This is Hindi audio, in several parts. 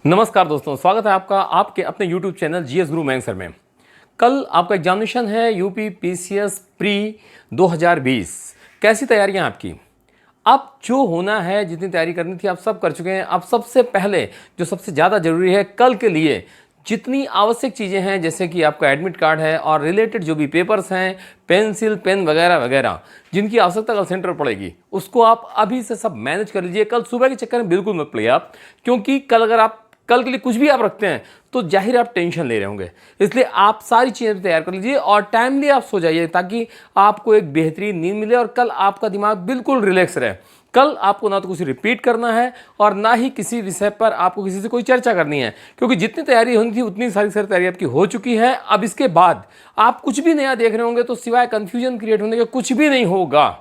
नमस्कार दोस्तों, स्वागत है आपका आपके अपने YouTube चैनल जीएस गुरु मयंक सर में। कल आपका एग्जामिनेशन है यूपी पीसीएस प्री 2020। कैसी तैयारियां आपकी? अब जो होना है, जितनी तैयारी करनी थी आप सब कर चुके हैं। अब सबसे पहले जो सबसे ज़्यादा जरूरी है, कल के लिए जितनी आवश्यक चीज़ें हैं जैसे कि आपका एडमिट कार्ड है और रिलेटेड जो भी पेपर्स हैं, पेंसिल पेन वगैरह वगैरह जिनकी आवश्यकता कल सेंटर पड़ेगी, उसको आप अभी से सब मैनेज कर लीजिए। कल सुबह के चक्कर में बिल्कुल मत पड़िए आप, क्योंकि कल अगर आप कल के लिए कुछ भी आप रखते हैं तो जाहिर आप टेंशन ले रहे होंगे। इसलिए आप सारी चीज़ें तैयार कर लीजिए और टाइमली आप सो जाइए ताकि आपको एक बेहतरीन नींद मिले और कल आपका दिमाग बिल्कुल रिलैक्स रहे। कल आपको ना तो कुछ रिपीट करना है और ना ही किसी विषय पर आपको किसी से कोई चर्चा करनी है, क्योंकि जितनी तैयारी होनी थी उतनी सारी तैयारी आपकी हो चुकी है। अब इसके बाद आप कुछ भी नया देख रहे होंगे तो सिवाय कन्फ्यूजन क्रिएट होने के कुछ भी नहीं होगा,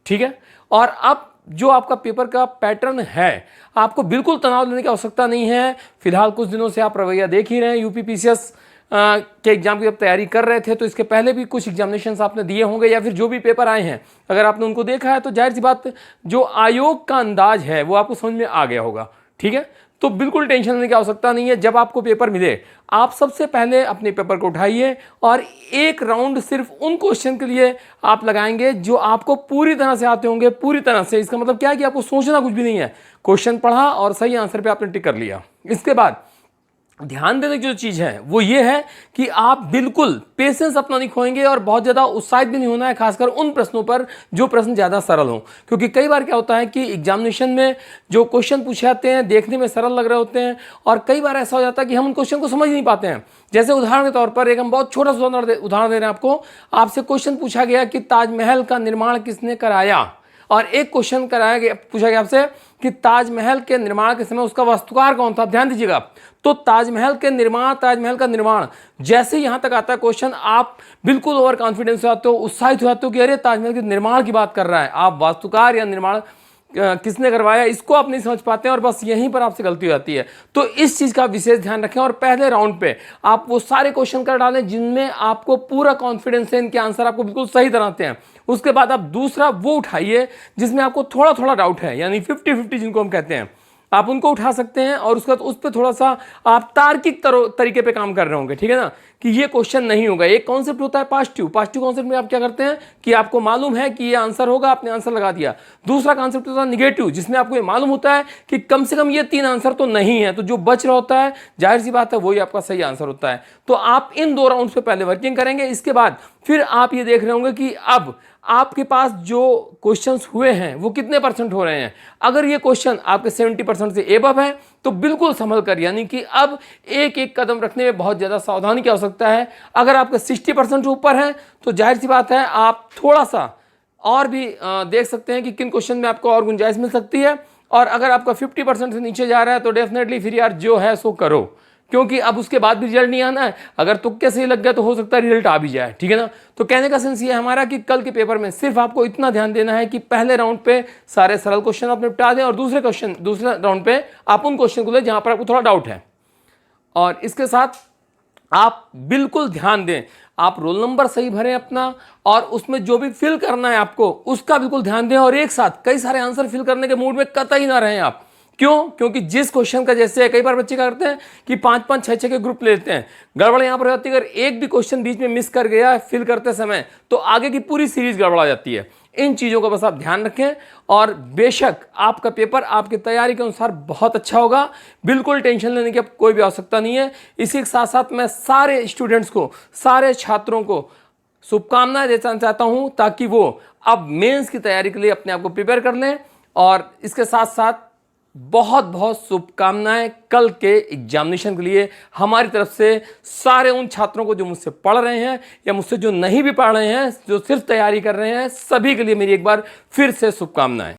ठीक है। और अब जो आपका पेपर का पैटर्न है, आपको बिल्कुल तनाव लेने की आवश्यकता नहीं है। फिलहाल कुछ दिनों से आप रवैया देख ही रहे हैं। यूपी पीसीएस के एग्जाम की जब तैयारी कर रहे थे तो इसके पहले भी कुछ एग्जामिनेशंस आपने दिए होंगे या फिर जो भी पेपर आए हैं, अगर आपने उनको देखा है तो जाहिर सी बात जो आयोग का अंदाज है वो आपको समझ में आ गया होगा, ठीक है। तो बिल्कुल टेंशन लेने की आवश्यकता नहीं है। जब आपको पेपर मिले आप सबसे पहले अपने पेपर को उठाइए और एक राउंड सिर्फ उन क्वेश्चन के लिए आप लगाएंगे जो आपको पूरी तरह से आते होंगे, पूरी तरह से। इसका मतलब क्या है कि आपको सोचना कुछ भी नहीं है, क्वेश्चन पढ़ा और सही आंसर पे आपने टिक कर लिया। इसके बाद ध्यान देने की जो चीज़ है वो ये है कि आप बिल्कुल पेशेंस अपना नहीं खोएंगे और बहुत ज़्यादा उत्साहित भी नहीं होना है, खासकर उन प्रश्नों पर जो प्रश्न ज़्यादा सरल हों। क्योंकि कई बार क्या होता है कि एग्जामिनेशन में जो क्वेश्चन पूछे जाते हैं देखने में सरल लग रहे होते हैं और कई बार ऐसा हो जाता है कि हम उन क्वेश्चन को समझ नहीं पाते हैं। जैसे उदाहरण के तौर पर एक हम बहुत छोटा सा उदाहरण दे रहे हैं आपको। आपसे क्वेश्चन पूछा गया कि ताजमहल का निर्माण किसने कराया, और एक क्वेश्चन पूछा गया आपसे कि ताजमहल के निर्माण के समय उसका वास्तुकार कौन था। ध्यान दीजिएगा, तो ताजमहल का निर्माण जैसे यहां तक आता है क्वेश्चन, आप बिल्कुल ओवर कॉन्फिडेंस हो जाते हो, उत्साहित हो जाते हो कि अरे ताजमहल के निर्माण की बात कर रहा है। आप वास्तुकार या निर्माण किसने करवाया इसको आप नहीं समझ पाते हैं और बस यहीं पर आपसे गलती हो जाती है। तो इस चीज़ का विशेष ध्यान रखें और पहले राउंड पे आप वो सारे क्वेश्चन कर डालें जिनमें आपको पूरा कॉन्फिडेंस है, इनके आंसर आपको बिल्कुल सही तरह आते हैं। उसके बाद आप दूसरा वो उठाइए जिसमें आपको थोड़ा थोड़ा डाउट है, यानी 50-50 जिनको हम कहते हैं, आप उनको उठा सकते हैं और उसके बाद उस पर थोड़ा सा आप तार्किक तरीके पे काम कर रहे होंगे, ठीक है ना, कि ये क्वेश्चन नहीं होगा। एक कॉन्सेप्ट होता है पॉजिटिव कॉन्सेप्ट में आप क्या करते हैं कि आपको मालूम है कि ये आंसर होगा, आपने आंसर लगा दिया। दूसरा कॉन्सेप्ट होता है निगेटिव, जिसमें आपको ये मालूम होता है कि कम से कम ये 3 आंसर तो नहीं है, तो जो बच रहा होता है जाहिर सी बात है वही आपका सही आंसर होता है। तो आप इन 2 राउंड्स पे पहले वर्किंग करेंगे। इसके बाद फिर आप ये देख रहे होंगे कि अब आपके पास जो क्वेश्चंस हुए हैं वो कितने परसेंट हो रहे हैं। अगर ये क्वेश्चन आपके 70% से एबव है तो बिल्कुल संभल कर, यानी कि अब एक एक कदम रखने में बहुत ज़्यादा सावधानी की आवश्यकता है। अगर आपके 60% ऊपर है तो जाहिर सी बात है आप थोड़ा सा और भी देख सकते हैं कि किन क्वेश्चन में आपको और गुंजाइश मिल सकती है। और अगर आपका 50% से नीचे जा रहा है तो डेफिनेटली फिर यार जो है सो करो, क्योंकि अब उसके बाद भी रिजल्ट नहीं आना है। अगर तुक्के सही लग गया तो हो सकता है रिजल्ट आ भी जाए, ठीक है ना। तो कहने का सेंस ये है हमारा कि कल के पेपर में सिर्फ आपको इतना ध्यान देना है कि पहले राउंड पे सारे सरल क्वेश्चन आप निपटा दें और दूसरे राउंड पे आप उन क्वेश्चन को लें जहां पर आपको थोड़ा डाउट है। और इसके साथ आप बिल्कुल ध्यान दें, आप रोल नंबर सही भरें अपना, और उसमें जो भी फिल करना है आपको उसका बिल्कुल ध्यान दें। और एक साथ कई सारे आंसर फिल करने के मूड में कतई ना रहें आप। क्यों? क्योंकि जिस क्वेश्चन का जैसे कई बार बच्चे क्या करते हैं कि 5-5, 6-6 के ग्रुप लेते हैं। गड़बड़ यहां पर होती है, अगर एक भी क्वेश्चन बीच में मिस कर गया फिल करते समय तो आगे की पूरी सीरीज गड़बड़ा जाती है। इन चीज़ों का बस आप ध्यान रखें और बेशक आपका पेपर आपकी तैयारी के अनुसार बहुत अच्छा होगा। बिल्कुल टेंशन लेने की अब कोई भी आवश्यकता नहीं है। इसी के साथ साथ मैं सारे स्टूडेंट्स को, सारे छात्रों को शुभकामनाएं देना चाहता हूं ताकि वो अब मेंस की तैयारी के लिए अपने आप को प्रिपेयर कर लें। और इसके साथ साथ बहुत बहुत शुभकामनाएं कल के एग्जामिनेशन के लिए हमारी तरफ से सारे उन छात्रों को जो मुझसे पढ़ रहे हैं या मुझसे जो नहीं भी पढ़ रहे हैं, जो सिर्फ तैयारी कर रहे हैं, सभी के लिए मेरी एक बार फिर से शुभकामनाएं।